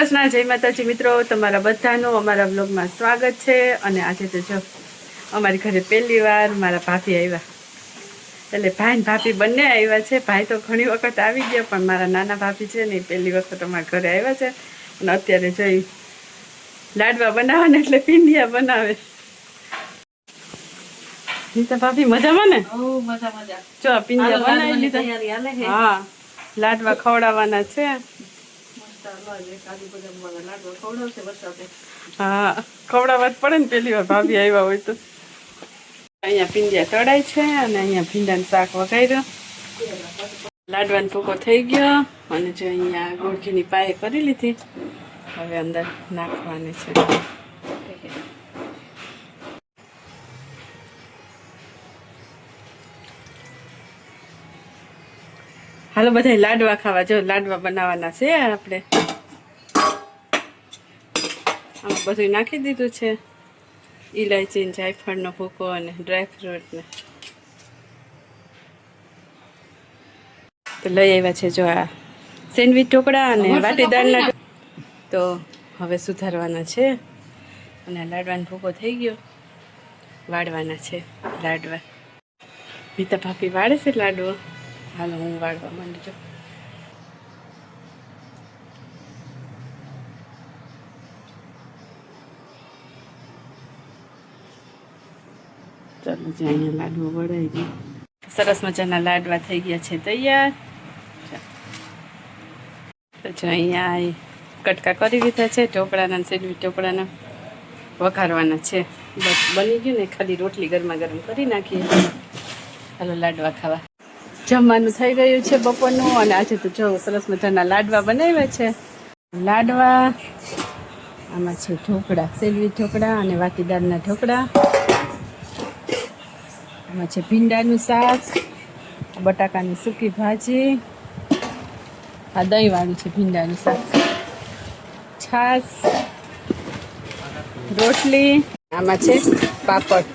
કૃષ્ણ, જય માતાજી મિત્રો, તમારા બધાનું અમારા બ્લોગમાં સ્વાગત છે। અને આજે તો જો અમારી ઘરે પહેલી વાર મારા ભાભી આવ્યા, એટલે ભાઈ ને ભાભી બંને આવ્યા છે। ભાઈ તો ઘણી વખત આવી ગયા, પણ મારા નાના ભાભી છે ને પહેલી વખત અમારા ઘરે આવ્યા છે। અને અત્યારે જોઈ લાડવા બનાવવાને એટલે પીંડિયા બનાવે। નીતા ભાભી મજામાં ને? જો પીંડિયા બનાવી લીધા। હા, લાડવા ખવડાવવાના છે। હા, ખવડાવવા જ પડે ને, પહેલી વાર ભાભી આવ્યા હોય તો। અહીંયા પીંડિયા તળાય છે અને અહીંયા ભીંડાનું શાક વઘાર્યું, લાડવાનો ભૂકો થઈ ગયો અને જો અહીંયા ગોળખીની પાય કરી લીધી, હવે અંદર નાખવાની છે। હાલો બધા લાડવા ખાવા, જો લાડવા બનાવવાના છે આપણે। આમાં બધું નાખી દીધું છે, ઇલાયચી, જાયફળનો ભૂકો અને ડ્રાયફ્રૂટ ને તો લઈ આવ્યા છે। જો આ સેન્ડવીચ ઢોકળા અને વાટીદારના, તો હવે સુધારવાના છે અને લાડવાનો ભૂકો થઈ ગયો, વાળવાના છે લાડવા। નીતા ભાભી વાળે છે લાડવો, હાલો હું વાળવા માંડું છું। ચાલો જે અહીંયા લાડવો વળાઈ ગયો, સરસ મજાના લાડવા થઈ ગયા છે તૈયાર। તો જો અહીંયા કટકા કરી દીધા છે ઢોકળાના, સેન્ડવીચ ઢોકળાના વઘારવાના છે। બસ બની ગયું ને, ખાલી રોટલી ગરમા ગરમ કરી નાખીએ। હાલો લાડવા ખાવા। જમવાનું થઈ ગયું છે બપોરનું, અને આજે તો જો સરસ મજાના લાડવા બનાવ્યા છે। લાડવા, આમાં છે ઢોકળા, સેન્ડવીચ ઢોકળા અને વાટીદારના ઢોકળા, આમાં છે ભીંડાનું શાક, બટાકાની સૂકી ભાજી, આ દહીંવાળું છે ભીંડાનું શાક, છાશ, રોટલી, આમાં છે પાપડ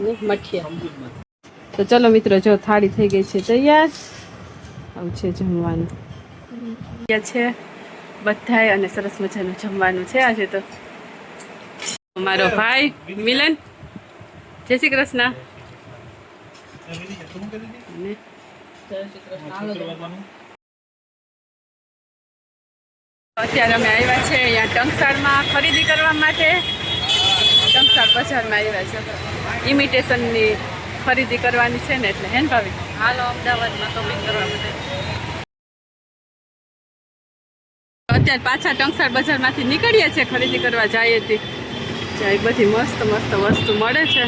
ને મઠિયા। તો ચલો મિત્રો, જો થાળી થઈ ગઈ છે તૈયાર, આવું છે જમવાનું છે બધાય, અને સરસ મજાનું જમવાનું છે આજે તો। મારો ભાઈ મિલન, જય શ્રી કૃષ્ણ। અત્યારે અમે આવ્યા છે અહીંયા ટંકસાળમાં ખરીદી કરવા માટે। ટંકસાળ બજારમાં આવ્યા છે, ઇમિટેશનની ખરીદી કરવાની છે ને, એટલે હેન ભાવી હાલો અમદાવાદમાં શોપિંગ કરવા માટે। અત્યારે પાછા ટંકસાળ બજારમાંથી નીકળીએ છીએ, ખરીદી કરવા જઈએ હતી, જ્યાં બધી મસ્ત મસ્ત વસ્તુ મળે છે।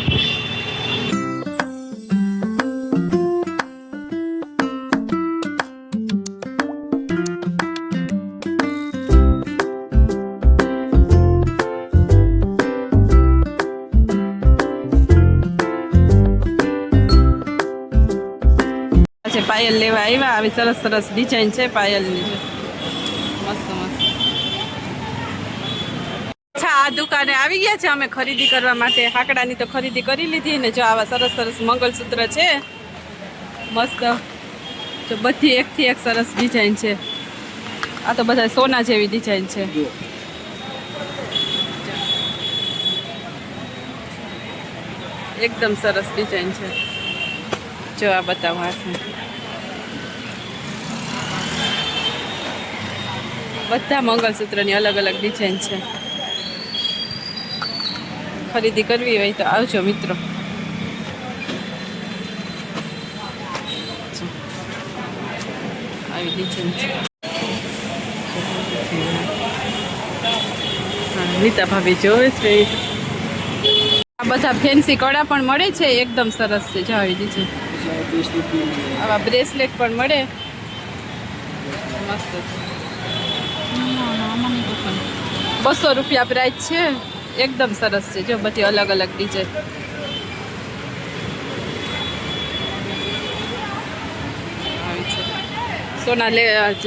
પાયલ લેવા આવ્યા, આવી સરસ સરસ ડિઝાઇન છે પાયલની, મસ્ત મસ્ત। અચ્છા, આ દુકાને આવી ગયા છે અમે ખરીદી કરવા માટે। હાકડાની તો ખરીદી કરી લીધી ને, જો આવા સરસ સરસ મંગલસૂત્ર છે મસ્ત, જો બધી એકથી એક સરસ ડિઝાઇન છે। આ તો બધા સોના જેવી ડિઝાઇન છે, એકદમ સરસ ડિઝાઇન છે। જો આ બતાવો હાથમાં, બધા મંગલસૂત્રની અલગ અલગ ડિઝાઇન છે। ખરીદી કરવી હોય તો આવજો મિત્રો। આવી ડિઝાઇન છે, નીતા ભાભી જોવે છે। આ બધા ફેન્સી કડા પણ મળે છે, એકદમ સરસ છે। જો આવી ડિઝાઇન, આવા બ્રેસલેટ પણ મળે, મસ્ત છે। 200 રૂપિયા પ્રાઇસ છે, એકદમ સરસ છે। જો બધી અલગ અલગ ડિઝાઇન, આવી છે। સોના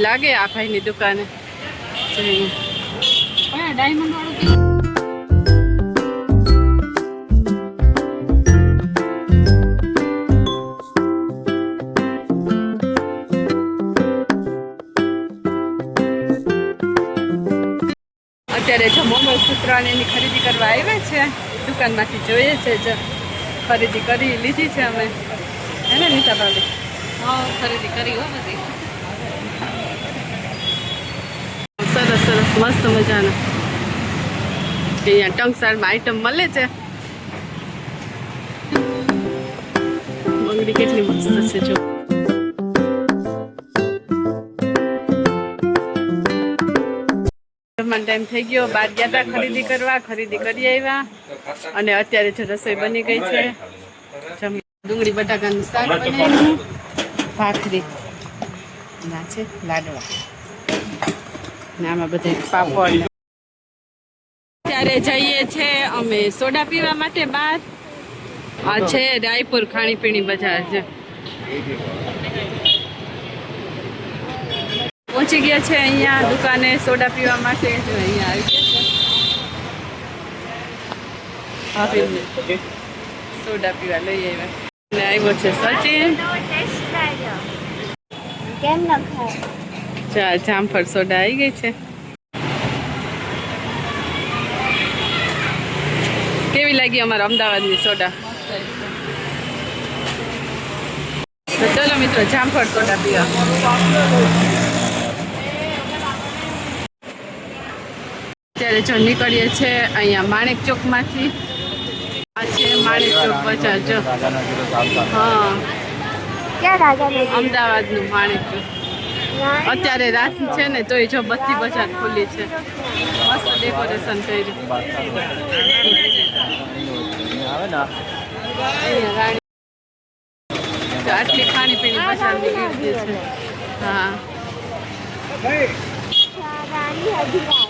લાગે આ ભાઈની દુકાને, ડાયમંડ વાળું। અત્યારે જો મંગળસૂત્ર અને એની ખરીદી કરવા આવ્યા છે દુકાનમાંથી જોઈએ છે જો ખરીદી કરી લીધી છે અમે હે ને નીતા ભાભી? હા ખરીદી કરી હો બધી. સરસ સરસ મસ્ત મજાના અહીંયા ટંકસાળમાં આઈટમ મળે છે. બંગડી કેટલી મસ્ત છે જો. ટાઈમ થઈ ગયો, બહાર ગયા હતા ખરીદી કરવા, ખરીદી કરી આવ્યા અને અત્યારે જો રસોઈ બની ગઈ છે. ડુંગળી બટાકાનું શાક બનાવ્યું, ભાખરી ના છે લાડવા ને આમાં બધા પાપડ. ત્યારે જઈએ છે અમે સોડા પીવા માટે બહાર. આ છે રાયપુર ખાણીપીણી બજાર છે. પહોંચી ગયા છે અહીંયા દુકાને સોડા પીવા માટે. જો અહીંયા આવી ગયા છે સોડા પીવા લઈ આવ્યા ને આવ્યો છે સચિન. કેમ ન ખાય? ચા જામફળ સોડા આવી ગઈ છે. કેવી લાગી અમારા અમદાવાદની સોડા? તો ચલો મિત્રો જામફળ સોડા પીવા. અત્યારે જો નીકળીએ છે અહીંયા માણેક ચોકમાંથી. આ છે માણેક ચોક બજાર જો. હા ક્યાં રાજા અમદાવાદનું માણેક ચોક. અત્યારે રાત છે ને તોય જો બધી બજાર ખુલ્લી છે. મસ્ત ડેકોરેશન કર્યું. અહીંયા રાણી આટલી ખાણીપીણી બજાર નીકળી છે. હા રાણી હજીરા.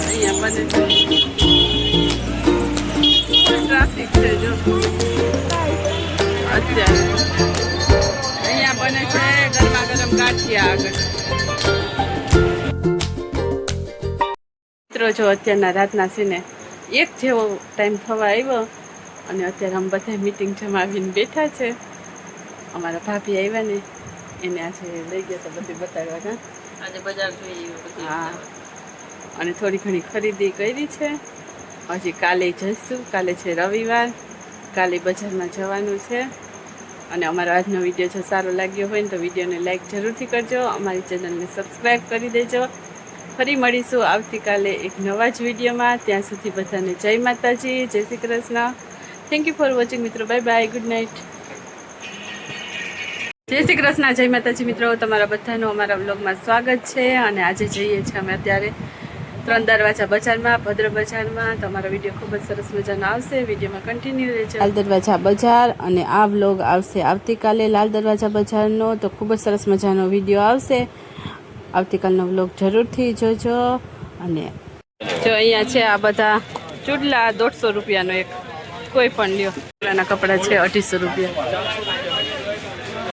અહીંયા બને છે ટ્રાફિક છે જો અત્યારે. અહીંયા બને છે ગરમા ગરમ ગાંઠિયા આગળ. મિત્રો જો અત્યારના રાતના સીને 1 જેવો ટાઈમ થવા આવ્યો અને અત્યારે અમે બધા મીટિંગ જમાવીને બેઠા છે. અમારા ભાભી આવ્યા ને એને આજે લઈ ગયા તો બધી બતાડવા. આજે બજાર જોઈએ. હા અને થોડી ઘણી ખરીદી કરી છે. હજી કાલે જઈશું. કાલે છે રવિવાર, કાલે બજારમાં જવાનું છે. અને અમારો આજનો વિડીયો જો સારો લાગ્યો હોય ને તો વિડીયોને લાઈક જરૂરથી કરજો, અમારી ચેનલને સબસ્ક્રાઈબ કરી દેજો. ફરી મળીશું આવતીકાલે એક નવા જ વિડીયોમાં. ત્યાં સુધી બધાને જય માતાજી, જય Shri Krishna. Thank you for watching મિત્રો. Bye bye, good night. જય શ્રી કૃષ્ણ, જય માતાજી મિત્રો. તમારા બધાનું અમારા વ્લોગમાં સ્વાગત છે. અને આજે જઈએ છીએ અમે અત્યારે 3 દરવાજા બજારમાં, ભદ્ર બજારમાં. તમારો વિડીયો ખૂબ જ સરસ મજાનો આવશે. વિડીયોમાં કન્ટિન્યુ રહેજો. લાલ દરવાજા બજાર અને આ વ્લોગ આવશે આવતીકાલે લાલ દરવાજા બજારનો. તો ખૂબ જ સરસ મજાનો વિડીયો આવશે. આવતીકાલનો વ્લોગ જરૂરથી જોજો. અને જો અહીંયા છે આ બધા ચૂડલા 150 રૂપિયાનો એક. કોઈ પણ લ્યો. કપડાં છે 250 રૂપિયા.